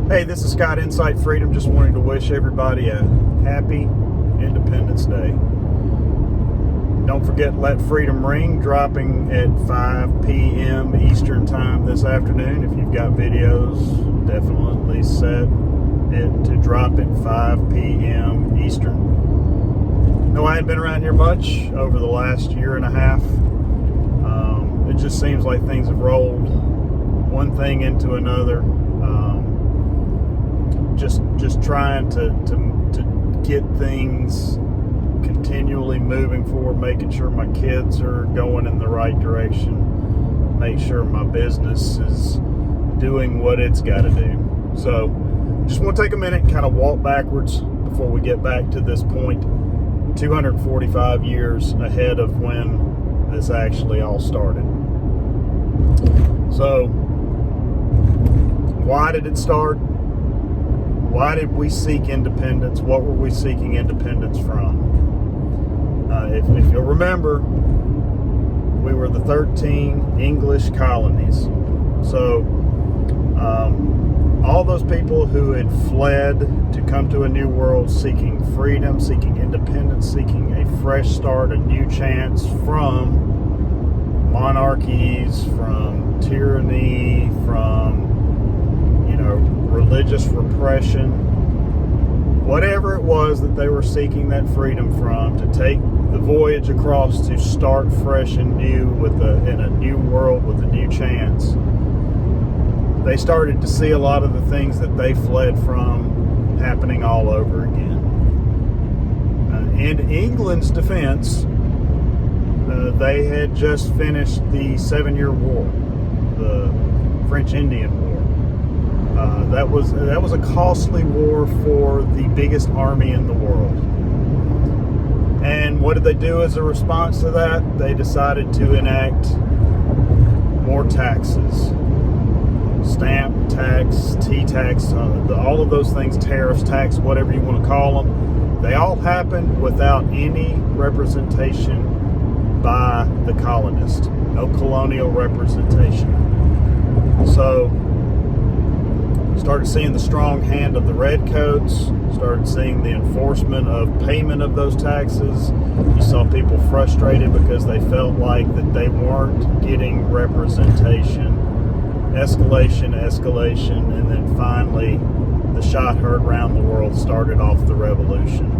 Hey, this is Scott Insight Freedom. Just wanting to wish everybody a happy Independence Day. Don't forget Let Freedom Ring, dropping at 5 p.m. Eastern Time this afternoon. If you've got videos, definitely set it to drop at 5 p.m. Eastern. No, I hadn't been around here much over the last year and a half. It just seems like things have rolled one thing into another. Just trying to get things continually moving forward, making sure my kids are going in the right direction, make sure my business is doing what it's got to do. So just want to take a minute and kind of walk backwards before we get back to this point, 245 years ahead of when this actually all started. So why did it start? Why did we seek independence? What were we seeking independence from? If you'll remember, we were the 13 English colonies. So all those people who had fled to come to a new world, seeking freedom, seeking independence, seeking a fresh start, a new chance from monarchies, from tyranny, from religious repression, whatever it was that they were seeking that freedom from, to take the voyage across to start fresh and new in a new world with a new chance. They started to see a lot of the things that they fled from happening all over again. In England's defense, they had just finished the 7-Year War, the French Indian War. That was a costly war for the biggest army in the world. And what did they do as a response to that? They decided to enact more taxes. Stamp tax, tea tax, all of those things, tariffs, tax, whatever you want to call them. They all happened without any representation by the colonists. No colonial representation. So started seeing the strong hand of the redcoats, started seeing the enforcement of payment of those taxes. You saw people frustrated because they felt like that they weren't getting representation. Escalation, and then finally the shot heard around the world started off the revolution.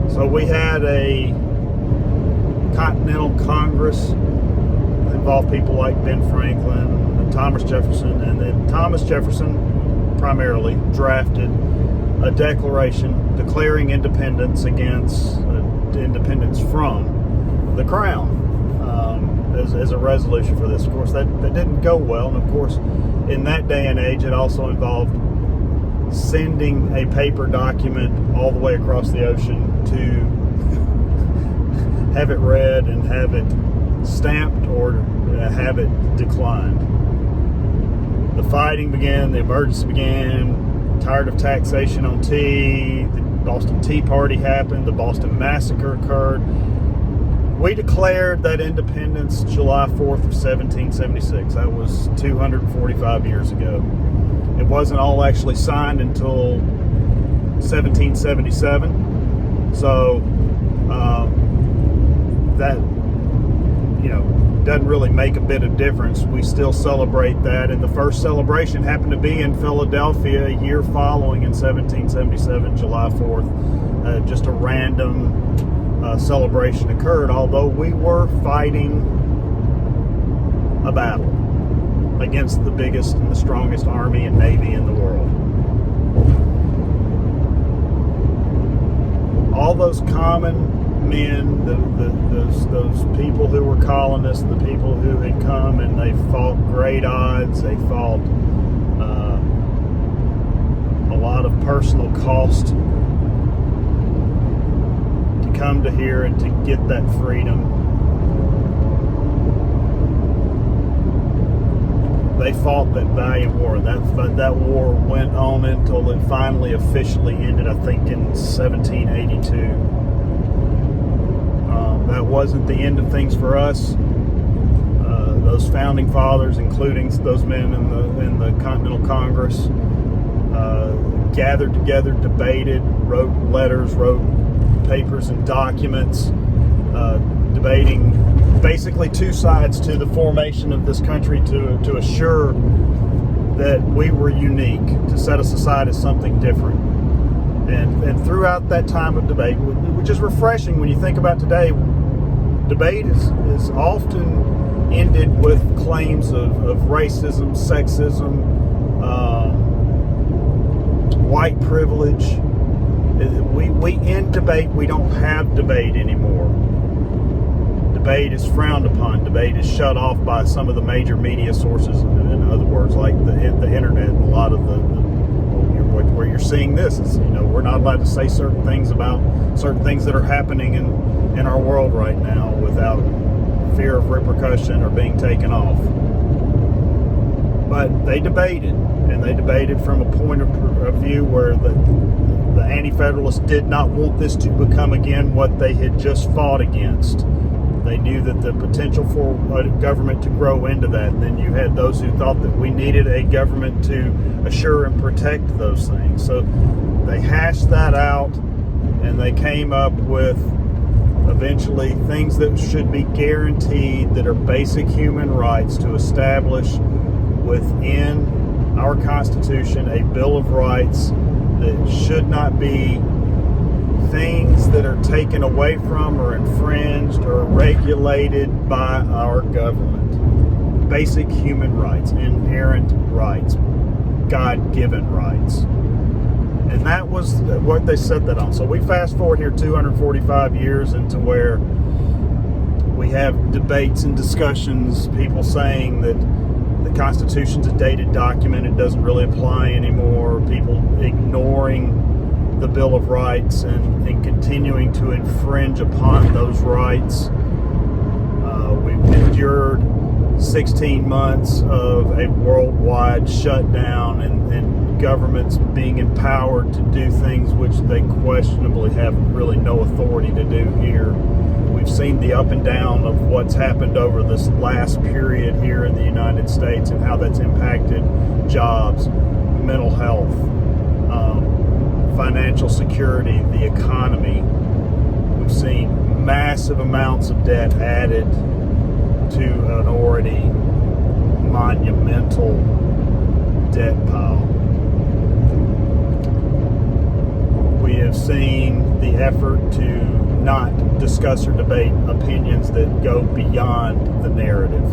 So we had a Continental Congress that involved people like Ben Franklin, Thomas Jefferson, and then Thomas Jefferson primarily drafted a declaration declaring independence independence from the crown as a resolution for this. Of course, that didn't go well, and of course, in that day and age, it also involved sending a paper document all the way across the ocean to have it read and have it stamped or have it declined. The fighting began, the emergency began, tired of taxation on tea, the Boston Tea Party happened, the Boston Massacre occurred. We declared that independence July 4th of 1776. That was 245 years ago. It wasn't all actually signed until 1777. So that, doesn't really make a bit of difference. We still celebrate that, and the first celebration happened to be in Philadelphia a year following in 1777, July 4th. Just a random celebration occurred, although we were fighting a battle against the biggest and the strongest army and navy in the world. All those common men, those people who were colonists, the people who had come and they fought great odds, they fought a lot of personal cost to come to here and to get that freedom. They fought that valiant war, and that war went on until it finally officially ended, I think, in 1782. That wasn't the end of things for us. those founding fathers, including those men in the Continental Congress, gathered together, debated, wrote letters, wrote papers and documents, debating basically two sides to the formation of this country to assure that we were unique, to set us aside as something different. And throughout that time of debate, which is refreshing when you think about today, debate is often ended with claims of racism, sexism, white privilege. We end debate. We don't have debate anymore. Debate is frowned upon. Debate is shut off by some of the major media sources. In other words, like the internet. A lot of where you're seeing this is, we're not allowed to say certain things about certain things that are happening in our world right now without fear of repercussion or being taken off. But they debated, and they debated from a point of view where the Anti-Federalists did not want this to become again what they had just fought against. They knew that the potential for a government to grow into that. And then you had those who thought that we needed a government to assure and protect those things. So they hashed that out, and they came up with eventually things that should be guaranteed, that are basic human rights, to establish within our Constitution a Bill of Rights that should not be things that are taken away from or infringed or regulated by our government. Basic human rights, inherent rights, God-given rights. And that was what they set that on. So we fast forward here 245 years into where we have debates and discussions, people saying that the Constitution's a dated document, it doesn't really apply anymore, people ignoring the Bill of Rights and continuing to infringe upon those rights. We've endured 16 months of a worldwide shutdown and governments being empowered to do things which they questionably have really no authority to do here. We've seen the up and down of what's happened over this last period here in the United States and how that's impacted jobs, mental health, financial security, the economy. We've seen massive amounts of debt added to an already monumental debt pile. We have seen the effort to not discuss or debate opinions that go beyond the narrative.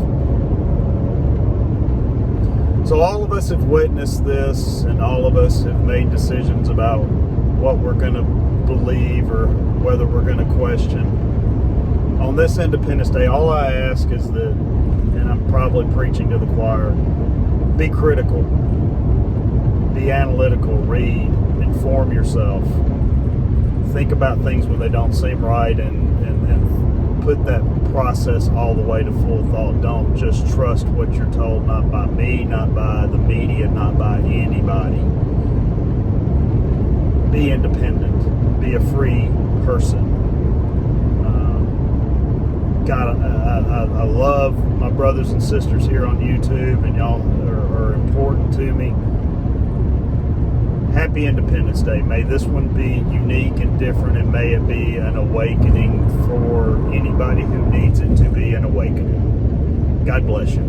So all of us have witnessed this, and all of us have made decisions about what we're going to believe or whether we're going to question. On this Independence Day, all I ask is that, and I'm probably preaching to the choir, be critical, be analytical, read, inform yourself, think about things when they don't seem right, and put that process all the way to full thought. Don't just trust what you're told, not by me, not by the media, not by anybody. Be independent. Be a free person. God, I love my brothers and sisters here on YouTube, and y'all are important to me. Happy Independence Day. May this one be unique and different, and may it be an awakening for anybody who needs it to be an awakening. God bless you.